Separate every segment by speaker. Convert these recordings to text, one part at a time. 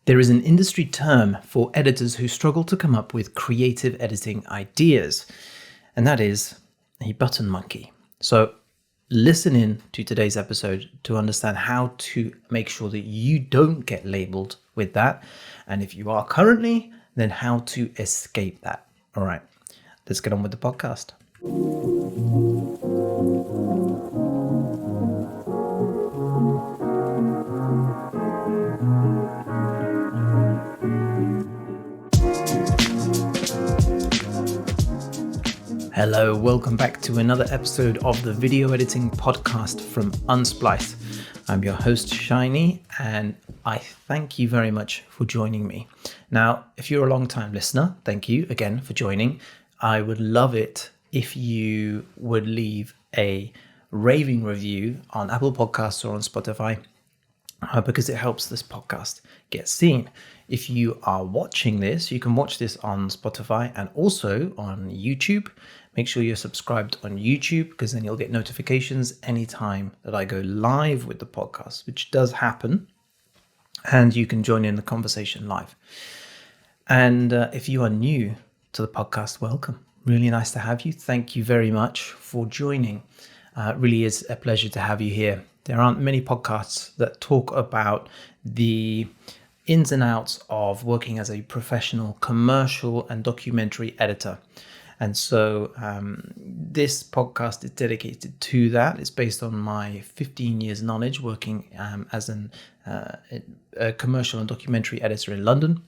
Speaker 1: There is an industry term for editors who struggle to come up with creative editing ideas, and that is a button monkey. So listen in to today's episode to understand how to make sure that you don't get labeled with that. And if you are currently, then how to escape that. All right, let's get on with the podcast. Hello, welcome back to another episode of the video editing podcast from Unsplice. I'm your host, Shiny, and I thank you very much for joining me. Now, if you're a long-time listener, thank you again for joining. I would love it if you would leave a raving review on Apple Podcasts or on Spotify, because it helps this podcast get seen. If you are watching this, you can watch this on Spotify and also on YouTube. Make sure you're subscribed on YouTube, because then you'll get notifications anytime that I go live with the podcast, which does happen, and you can join in the conversation live. And if you are new to the podcast, welcome. Really nice to have you. Thank you very much for joining. It really is a pleasure to have you here. There aren't many podcasts that talk about the ins and outs of working as a professional commercial and documentary editor. And so this podcast is dedicated to that. It's based on my 15 years knowledge working as a commercial and documentary editor in London.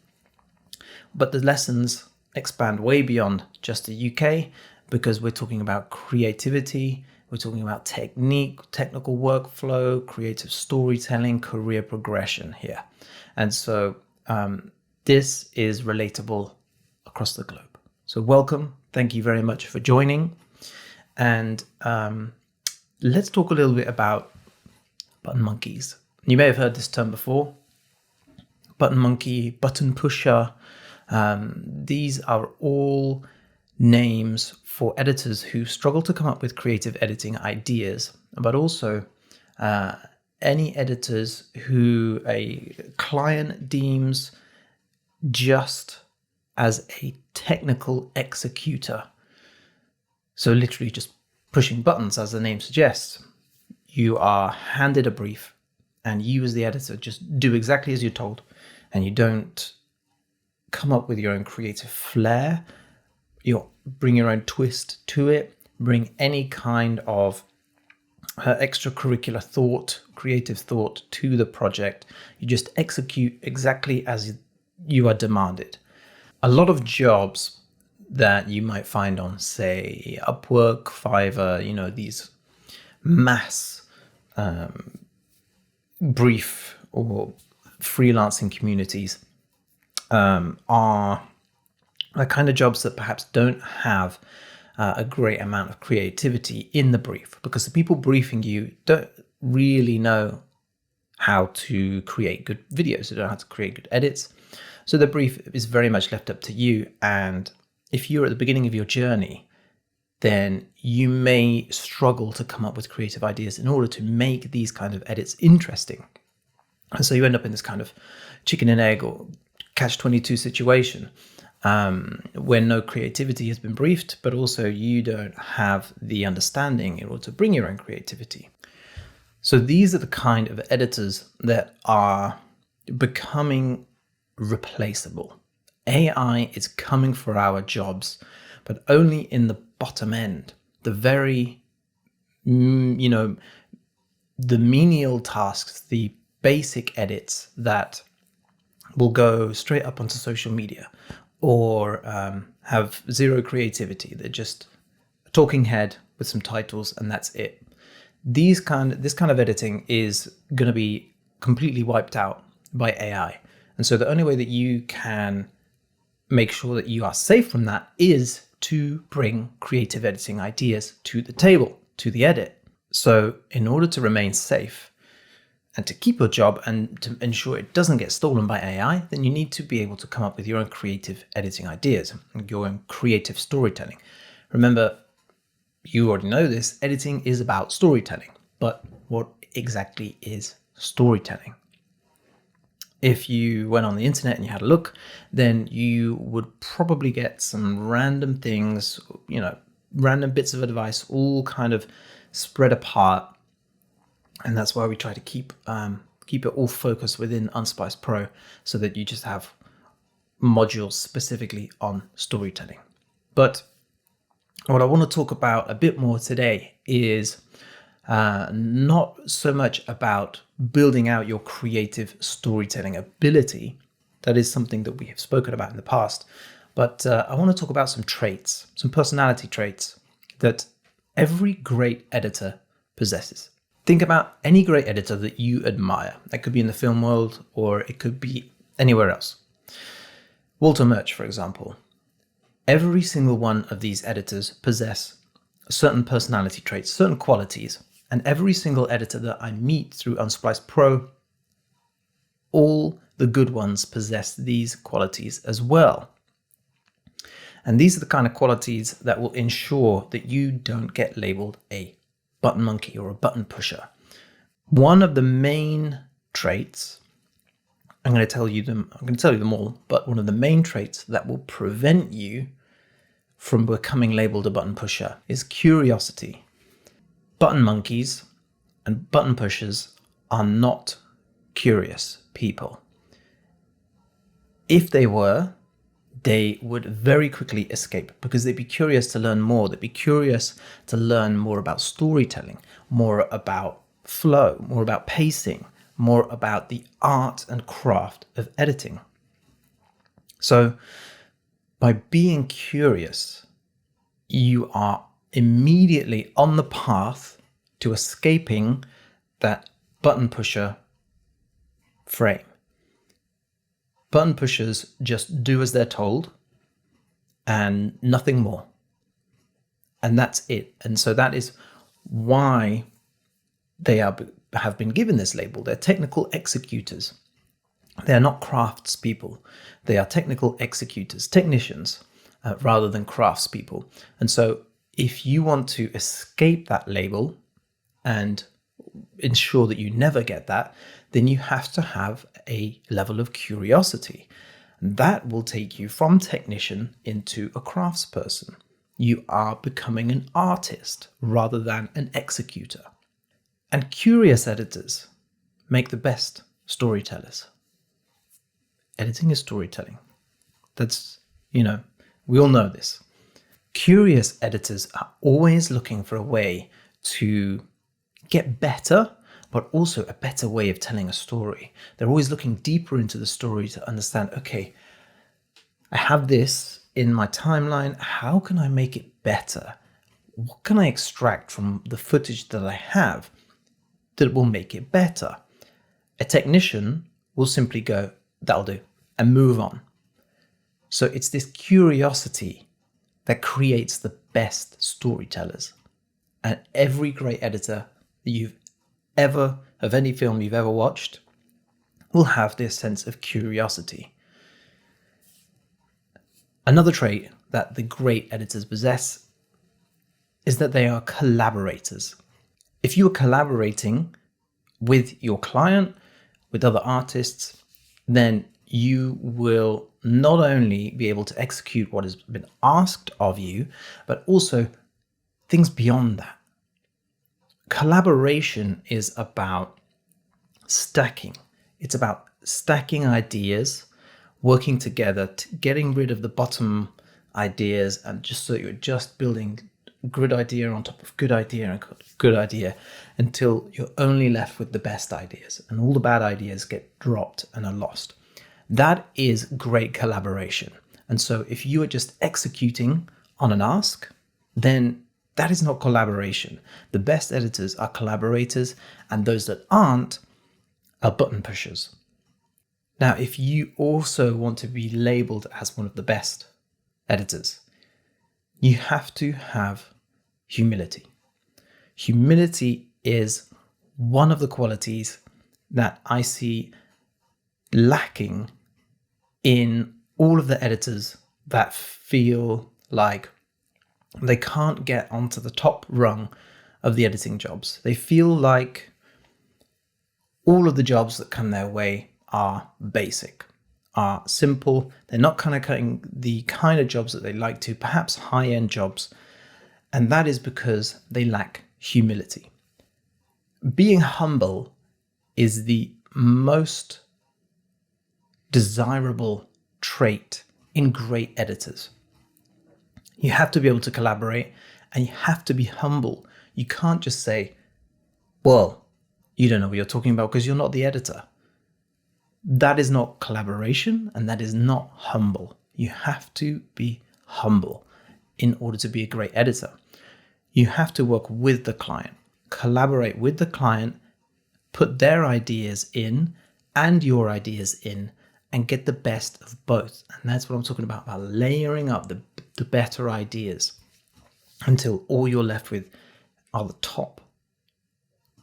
Speaker 1: But the lessons expand way beyond just the UK, because we're talking about creativity, we're talking about technique, technical workflow, creative storytelling, career progression here. And so this is relatable across the globe. So welcome. Thank you very much for joining. And let's talk a little bit about button monkeys. You may have heard this term before. Button monkey, button pusher. These are all names for editors who struggle to come up with creative editing ideas, but also any editors who a client deems just as a technical executor. So literally just pushing buttons, as the name suggests. You are handed a brief and you as the editor just do exactly as you're told, and you don't come up with your own creative flair. You bring your own twist to it, bring any kind of extracurricular thought, creative thought to the project. You just execute exactly as you are demanded. A lot of jobs that you might find on, say, Upwork, Fiverr, these mass brief or freelancing communities are the kind of jobs that perhaps don't have a great amount of creativity in the brief, because the people briefing you don't really know how to create good videos. They don't know how to create good edits. So the brief is very much left up to you. And if you're at the beginning of your journey, then you may struggle to come up with creative ideas in order to make these kind of edits interesting. And so you end up in this kind of chicken and egg or catch-22 situation, where no creativity has been briefed, but also you don't have the understanding in order to bring your own creativity. So these are the kind of editors that are becoming replaceable. AI is coming for our jobs, but only in the bottom end, the very, the menial tasks, the basic edits that will go straight up onto social media, or have zero creativity. They're just a talking head with some titles and that's it. This kind of editing is going to be completely wiped out by AI. And so the only way that you can make sure that you are safe from that is to bring creative editing ideas to the table, to the edit. So in order to remain safe and to keep your job and to ensure it doesn't get stolen by AI, then you need to be able to come up with your own creative editing ideas, your own creative storytelling. Remember, you already know this, editing is about storytelling. But what exactly is storytelling? If you went on the internet and you had a look, then you would probably get some random things, random bits of advice, all kind of spread apart. And that's why we try to keep it all focused within Unsplice Pro, so that you just have modules specifically on storytelling. But what I want to talk about a bit more today is not so much about building out your creative storytelling ability. That is something that we have spoken about in the past. But I want to talk about some traits, some personality traits that every great editor possesses. Think about any great editor that you admire. That could be in the film world, or it could be anywhere else. Walter Murch, for example. Every single one of these editors possess certain personality traits, certain qualities. And every single editor that I meet through Unsplice Pro, all the good ones possess these qualities as well. And these are the kind of qualities that will ensure that you don't get labeled a button monkey or a button pusher. One of the main traits, I'm going to tell you them all, but one of the main traits that will prevent you from becoming labeled a button pusher is curiosity. Button monkeys and button pushers are not curious people. If they were, they would very quickly escape, because they'd be curious to learn more. They'd be curious to learn more about storytelling, more about flow, more about pacing, more about the art and craft of editing. So by being curious, you are immediately on the path to escaping that button pusher frame. Button pushers just do as they're told and nothing more. And that's it. And so that is why they have been given this label. They're technical executors. They are not craftspeople. They are technical executors, technicians, rather than craftspeople. And so if you want to escape that label and ensure that you never get that, then you have to have a level of curiosity. That will take you from technician into a craftsperson. You are becoming an artist rather than an executor. And curious editors make the best storytellers. Editing is storytelling. That's, we all know this. Curious editors are always looking for a way to get better, but also a better way of telling a story. They're always looking deeper into the story to understand, okay, I have this in my timeline. How can I make it better? What can I extract from the footage that I have that will make it better? A technician will simply go, that'll do, and move on. So it's this curiosity that creates the best storytellers. And every great editor that you've ever, of any film you've ever watched, will have this sense of curiosity. Another trait that the great editors possess is that they are collaborators. If you are collaborating with your client, with other artists, then you will not only be able to execute what has been asked of you, but also things beyond that. Collaboration is about stacking. It's about stacking ideas, working together, getting rid of the bottom ideas, and just so you're just building good idea on top of good idea and good idea until you're only left with the best ideas, and all the bad ideas get dropped and are lost. That is great collaboration. And so if you are just executing on an ask, then that is not collaboration. The best editors are collaborators, and those that aren't are button pushers. Now, if you also want to be labeled as one of the best editors, you have to have humility. Humility is one of the qualities that I see lacking in all of the editors that feel like they can't get onto the top rung of the editing jobs. They feel like all of the jobs that come their way are basic, are simple. They're not kind of cutting the kind of jobs that they like to, perhaps high-end jobs. And that is because they lack humility. Being humble is the most desirable trait in great editors. You have to be able to collaborate and you have to be humble. You can't just say, well, you don't know what you're talking about because you're not the editor. That is not collaboration and that is not humble. You have to be humble in order to be a great editor. You have to work with the client, collaborate with the client, put their ideas in and your ideas in, and get the best of both. And that's what I'm talking about layering up the better ideas until all you're left with are the top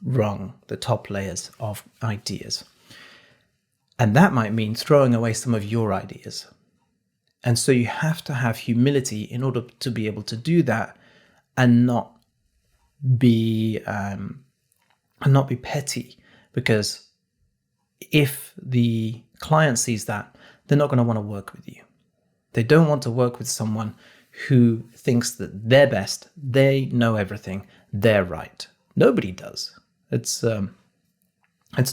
Speaker 1: rung, the top layers of ideas. And that might mean throwing away some of your ideas. And so you have to have humility in order to be able to do that and not be petty, because if the client sees that, they're not going to want to work with you. They don't want to work with someone who thinks that they're best, they know everything, they're right. Nobody does. It's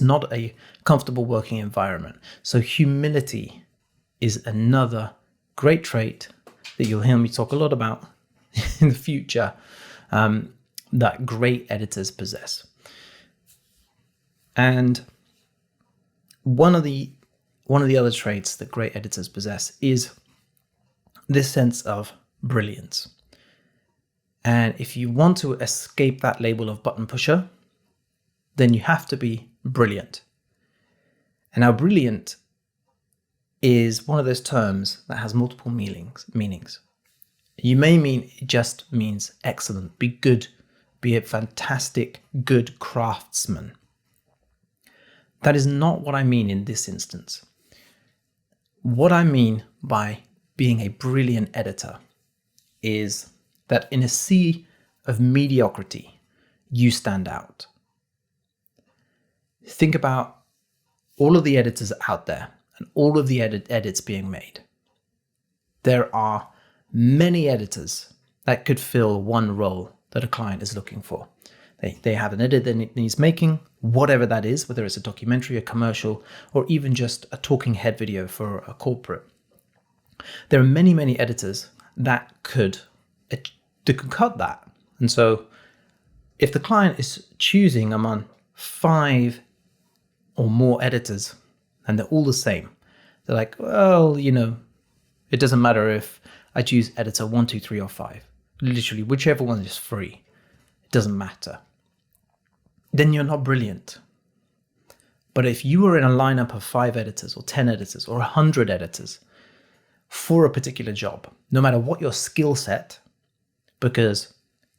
Speaker 1: not a comfortable working environment. So humility is another great trait that you'll hear me talk a lot about in the future, that great editors possess. And one of the other traits that great editors possess is this sense of brilliance. And if you want to escape that label of button pusher, then you have to be brilliant. And now brilliant is one of those terms that has multiple meanings. You may mean it just means excellent, be good, be a fantastic, good craftsman. That is not what I mean in this instance. What I mean by being a brilliant editor is that in a sea of mediocrity, you stand out. Think about all of the editors out there and all of the edits being made. There are many editors that could fill one role that a client is looking for. They have an edit that needs making, whatever that is, whether it's a documentary, a commercial, or even just a talking head video for a corporate. There are many, many editors that could cut that. And so if the client is choosing among 5 or more editors and they're all the same, they're like, well, it doesn't matter if I choose editor 1, 2, 3, or 5. Literally, whichever one is free, it doesn't matter. Then you're not brilliant. But if you were in a lineup of 5 editors or 10 editors or 100 editors for a particular job, no matter what your skill set, because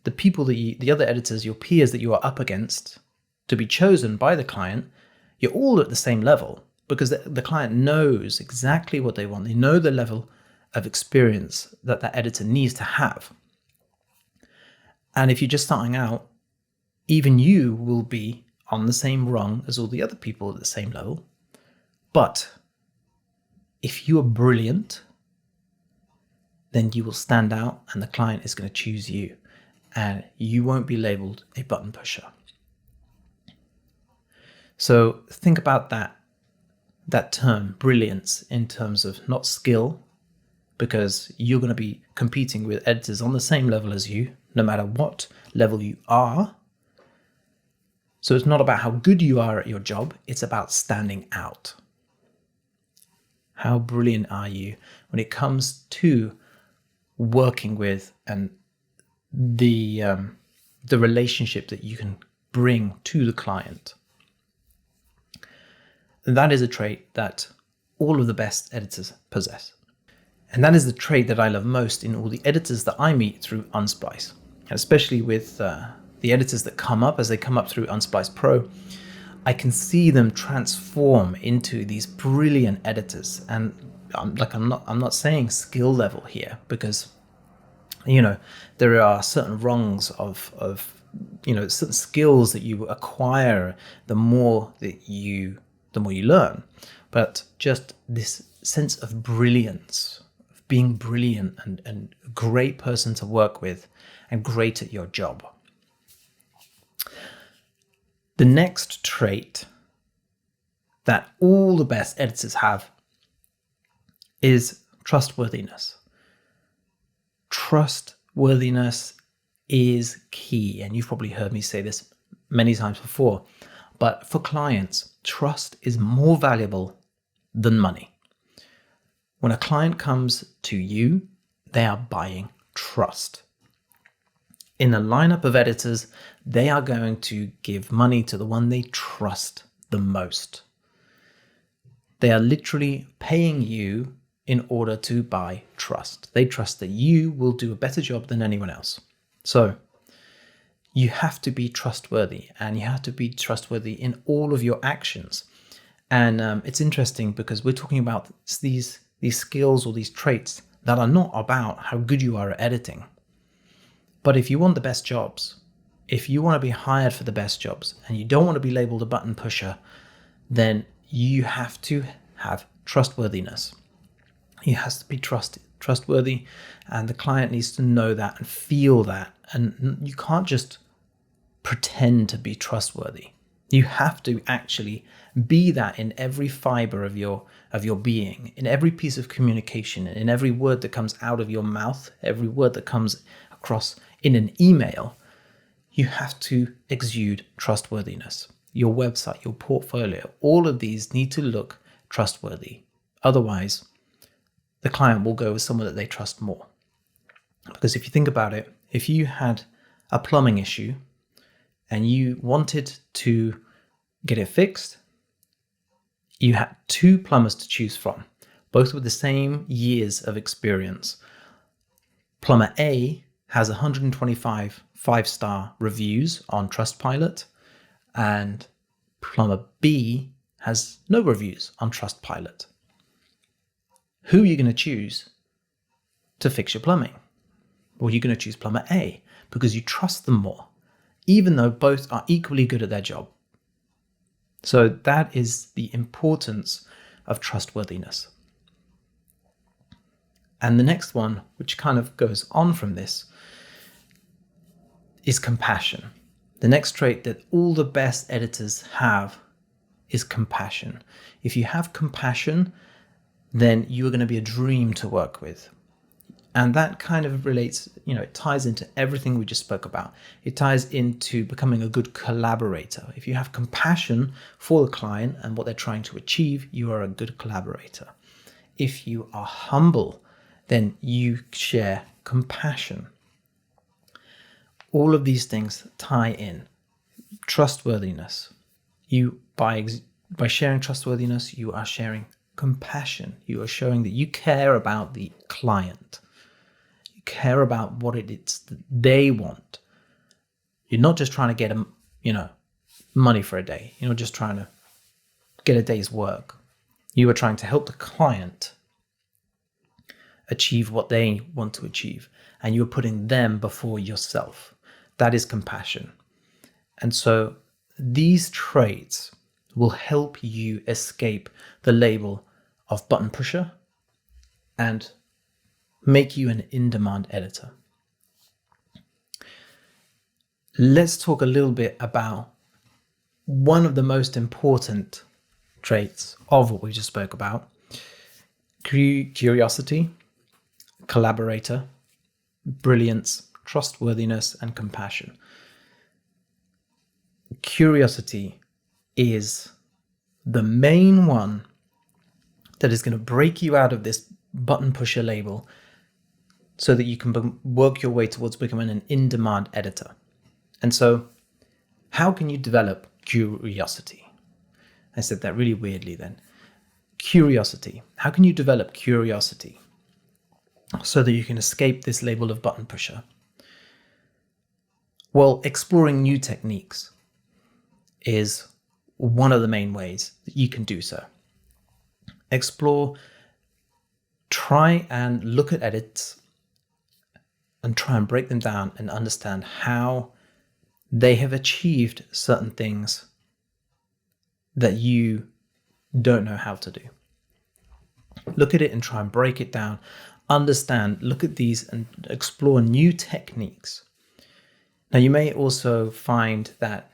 Speaker 1: the people the other editors, your peers that you are up against to be chosen by the client, you're all at the same level because the client knows exactly what they want. They know the level of experience that editor needs to have. And if you're just starting out, even you will be on the same rung as all the other people at the same level. But if you are brilliant, then you will stand out and the client is going to choose you and you won't be labeled a button pusher. So think about that term, brilliance, in terms of not skill, because you're going to be competing with editors on the same level as you, no matter what level you are. So it's not about how good you are at your job, it's about standing out. How brilliant are you when it comes to working with and the relationship that you can bring to the client? That is a trait that all of the best editors possess. And that is the trait that I love most in all the editors that I meet through Unsplice, especially with the editors that come up as they come up through Unsplice Pro. I can see them transform into these brilliant editors. And I'm not saying skill level here, because there are certain rungs of certain skills that you acquire the more you learn. but just this sense of brilliance, of being brilliant and a great person to work with and great at your job. The next trait that all the best editors have is trustworthiness. Trustworthiness is key, and you've probably heard me say this many times before, but for clients, trust is more valuable than money. When a client comes to you, they are buying trust. In a lineup of editors, they are going to give money to the one they trust the most. They are literally paying you in order to buy trust. They trust that you will do a better job than anyone else. So you have to be trustworthy, and you have to be trustworthy in all of your actions. And it's interesting because we're talking about these skills or these traits that are not about how good you are at editing. But if you want the best jobs, if you want to be hired for the best jobs, and you don't want to be labeled a button pusher, then you have to have trustworthiness. You have to be trustworthy, and the client needs to know that and feel that. And you can't just pretend to be trustworthy. You have to actually be that in every fiber of your being, in every piece of communication, in every word that comes out of your mouth, every word that comes across in an email. You have to exude trustworthiness. Your website, your portfolio, all of these need to look trustworthy. Otherwise, the client will go with someone that they trust more. Because if you think about it, if you had a plumbing issue and you wanted to get it fixed, you had two plumbers to choose from, both with the same years of experience. Plumber A has 125 5-star reviews on Trustpilot, and plumber B has no reviews on Trustpilot. Who are you going to choose to fix your plumbing? Well, you're going to choose plumber A because you trust them more, even though both are equally good at their job. So that is the importance of trustworthiness. And the next one, which kind of goes on from this, is compassion. The next trait that all the best editors have is compassion. If you have compassion, then you are going to be a dream to work with. And that kind of relates, it ties into everything we just spoke about. It ties into becoming a good collaborator. If you have compassion for the client and what they're trying to achieve, you are a good collaborator. If you are humble, then you share compassion. All of these things tie in. Trustworthiness. By sharing trustworthiness, you are sharing compassion. You are showing that you care about the client. You care about what it is that they want. You're not just trying to get them, money for a day. You're not just trying to get a day's work. You are trying to help the client achieve what they want to achieve, and you're putting them before yourself. That is compassion. And so these traits will help you escape the label of button pusher and make you an in-demand editor. Let's talk a little bit about one of the most important traits of what we just spoke about: curiosity, collaborator, brilliance, trustworthiness, and compassion. Curiosity is the main one that is going to break you out of this button pusher label so that you can work your way towards becoming an in-demand editor. And so how can you develop curiosity? I said that really weirdly then. Curiosity. How can you develop curiosity so that you can escape this label of button pusher? Well, exploring new techniques is one of the main ways that you can do so. Try and look at edits and try and break them down and understand how they have achieved certain things that you don't know how to do. Look at it and try and break it down. Understand, look at these and explore new techniques. Now, you may also find that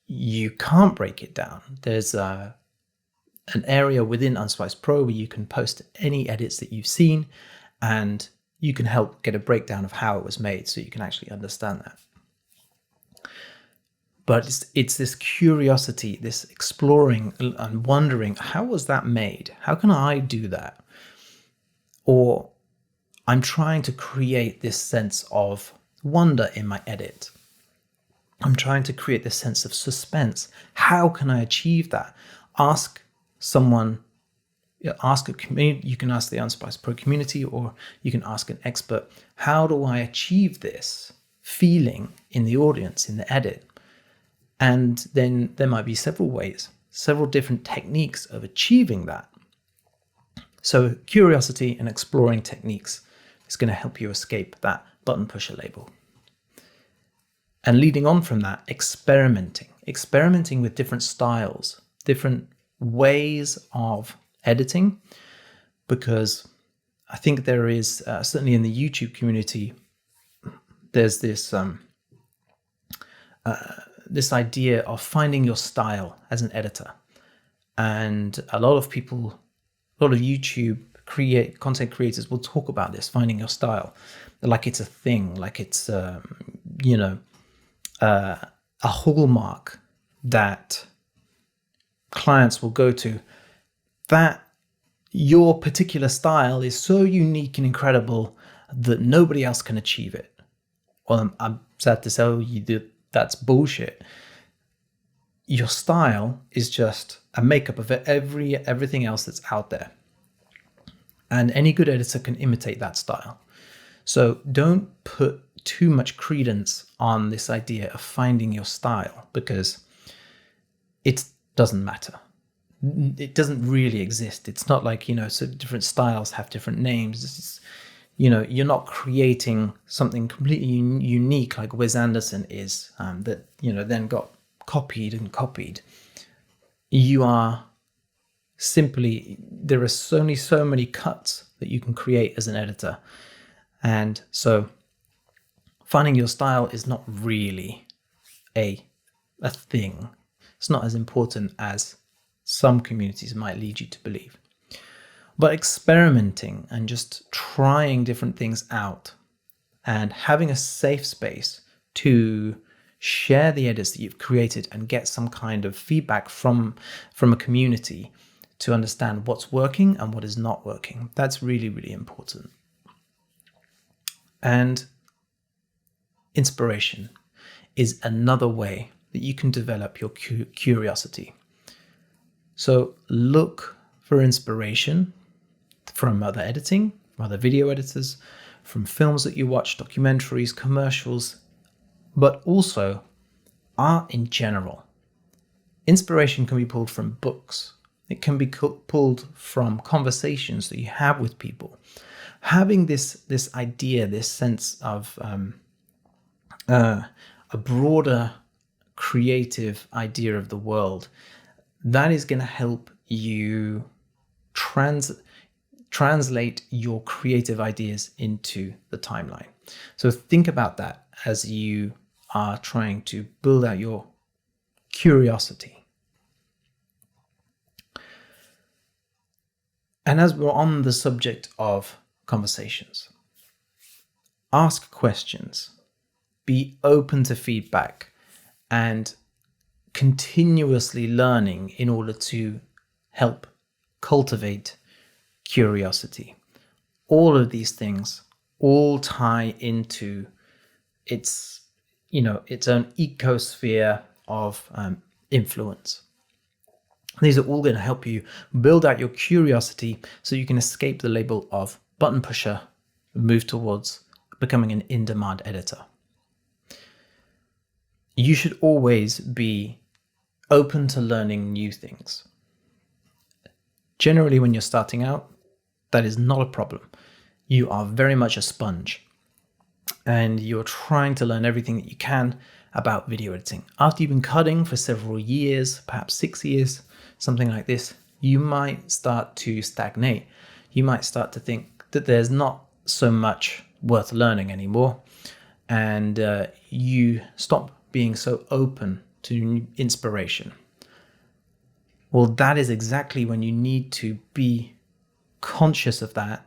Speaker 1: you can't break it down. There's an area within Unsplice Pro where you can post any edits that you've seen, and you can help get a breakdown of how it was made so you can actually understand that. But it's this curiosity, this exploring and wondering, how was that made? How can I do that? Or I'm trying to create this sense of wonder in my edit. I'm trying to create this sense of suspense. How can I achieve that? Ask someone, ask a community. You can ask the Unsplice Pro community, or you can ask an expert. How do I achieve this feeling in the audience, in the edit? And then there might be several ways, several different techniques of achieving that. So curiosity and exploring techniques is going to help you escape that button pusher label. And leading on from that, experimenting with different styles, different ways of editing, because I think there is, certainly in the YouTube community, there's this this idea of finding your style as an editor. And a lot of people, a lot of YouTube content creators will talk about this, finding your style, like it's a thing, like it's, a hallmark that clients will go to, that your particular style is so unique and incredible that nobody else can achieve it. Well, I'm sad to tell you that that's bullshit. Your style is just a makeup of everything else that's out there. And any good editor can imitate that style. So don't put too much credence on this idea of finding your style, because it doesn't matter. It doesn't really exist. It's not like, so different styles have different names. It's, you're not creating something completely unique like Wes Anderson is, that, then got copied. You are simply, there are only so many cuts that you can create as an editor. And so finding your style is not really a thing. It's not as important as some communities might lead you to believe. But experimenting and just trying different things out and having a safe space to share the edits that you've created and get some kind of feedback from a community to understand what's working and what is not working. That's really, really important. And inspiration is another way that you can develop your curiosity. So look for inspiration from other editing, from other video editors, from films that you watch, documentaries, commercials, but also art in general. Inspiration can be pulled from books. It can be pulled from conversations that you have with people. Having this idea, this sense of a broader creative idea of the world, that is going to help you translate your creative ideas into the timeline. So think about that as you are trying to build out your curiosity. And as we're on the subject of conversations, ask questions, be open to feedback, and continuously learning in order to help cultivate curiosity. All of these things all tie into its own ecosphere of influence. These are all going to help you build out your curiosity so you can escape the label of button pusher and move towards becoming an in-demand editor. You should always be open to learning new things. Generally, when you're starting out, that is not a problem. You are very much a sponge and you're trying to learn everything that you can about video editing. After you've been cutting for several years, perhaps 6 years, something like this, you might start to stagnate. You might start to think that there's not so much worth learning anymore, and you stop being so open to inspiration. Well, that is exactly when you need to be conscious of that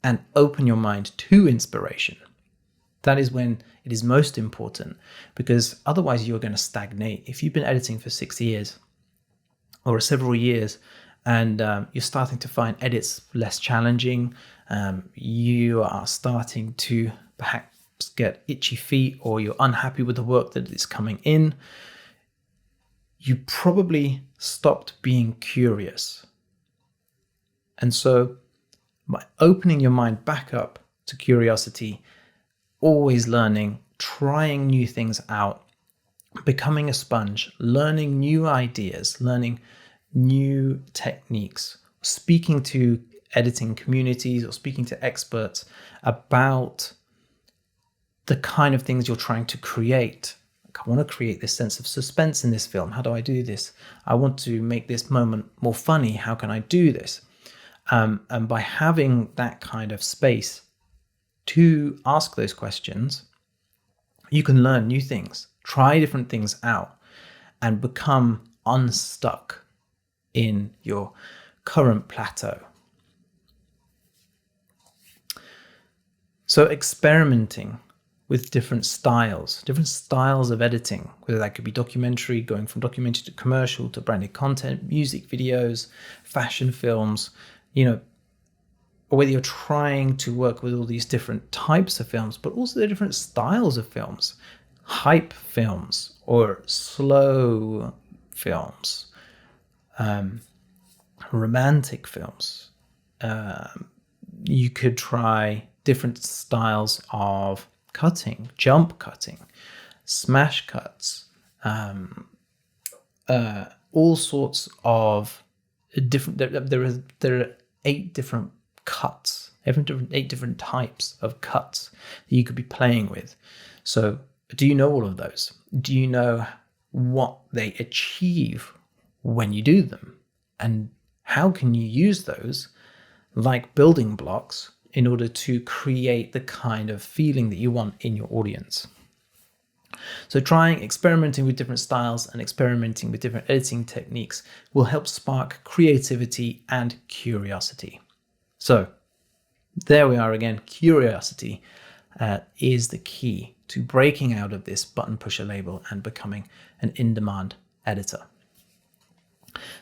Speaker 1: and open your mind to inspiration. That is when it is most important, because otherwise you're going to stagnate. If you've been editing for 6 years or several years and you're starting to find edits less challenging, you are starting to perhaps get itchy feet, or you're unhappy with the work that is coming in, you probably stopped being curious. And so by opening your mind back up to curiosity, always learning, trying new things out, becoming a sponge, learning new ideas, learning new techniques, speaking to editing communities or speaking to experts about the kind of things you're trying to create. I want to create this sense of suspense in this film. How do I do this? I want to make this moment more funny. How can I do this? And by having that kind of space to ask those questions, you can learn new things, try different things out, and become unstuck in your current plateau. So experimenting with different styles of editing, whether that could be documentary, going from documentary to commercial to branded content, music videos, fashion films, or whether you're trying to work with all these different types of films, but also the different styles of films, hype films or slow films, romantic films. You could try different styles of cutting, jump cutting, smash cuts, all sorts of different. There are 8 different cuts, 8 different types of cuts that you could be playing with. So, do you know all of those? Do you know what they achieve when you do them, and how can you use those like building blocks in order to create the kind of feeling that you want in your audience? So experimenting with different styles and experimenting with different editing techniques will help spark creativity and curiosity. So there we are again. Curiosity is the key to breaking out of this button pusher label and becoming an in-demand editor.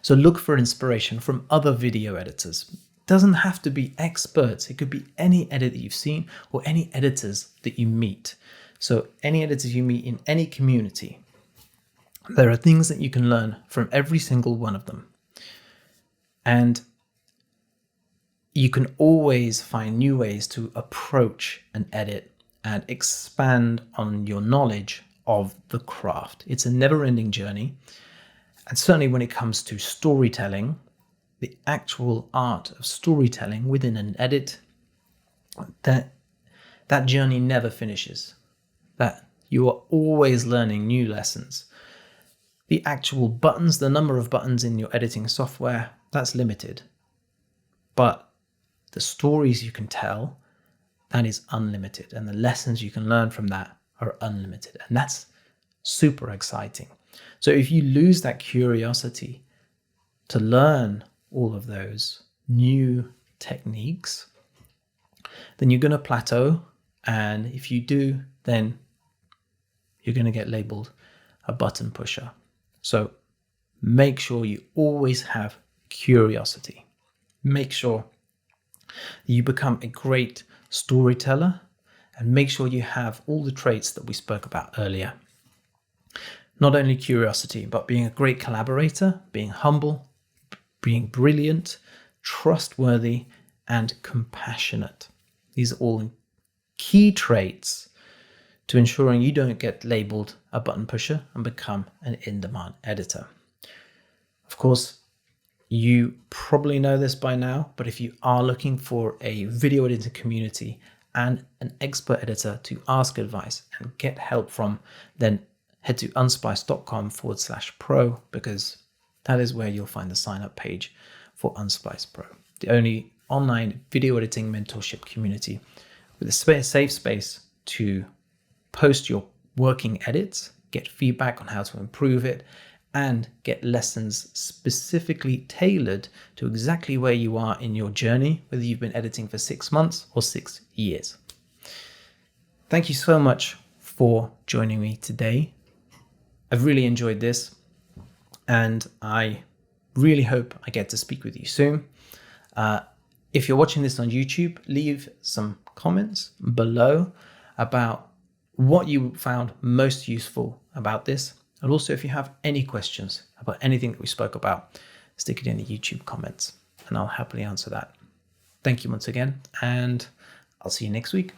Speaker 1: So look for inspiration from other video editors. Doesn't have to be experts. It could be any edit that you've seen or any editors that you meet. So any editors you meet in any community, there are things that you can learn from every single one of them. And you can always find new ways to approach an edit and expand on your knowledge of the craft. It's a never-ending journey. And certainly when it comes to storytelling, the actual art of storytelling within an edit, that journey never finishes. That you are always learning new lessons. The actual buttons, the number of buttons in your editing software, that's limited. But the stories you can tell, that is unlimited. And the lessons you can learn from that are unlimited. And that's super exciting. So if you lose that curiosity to learn all of those new techniques, then you're going to plateau. And if you do, then you're going to get labeled a button pusher. So make sure you always have curiosity. Make sure you become a great storyteller, and make sure you have all the traits that we spoke about earlier. Not only curiosity, but being a great collaborator, being humble, being brilliant, trustworthy, and compassionate. These are all key traits to ensuring you don't get labeled a button pusher and become an in-demand editor. Of course, you probably know this by now, but if you are looking for a video editing community and an expert editor to ask advice and get help from, then head to unsplice.com/pro, because that is where you'll find the sign up page for Unsplice Pro, the only online video editing mentorship community with a safe space to post your working edits, get feedback on how to improve it, and get lessons specifically tailored to exactly where you are in your journey, whether you've been editing for 6 months or 6 years. Thank you so much for joining me today. I've really enjoyed this, and I really hope I get to speak with you soon. If you're watching this on YouTube, leave some comments below about what you found most useful about this. And also, if you have any questions about anything that we spoke about, stick it in the YouTube comments and I'll happily answer that. Thank you once again, and I'll see you next week.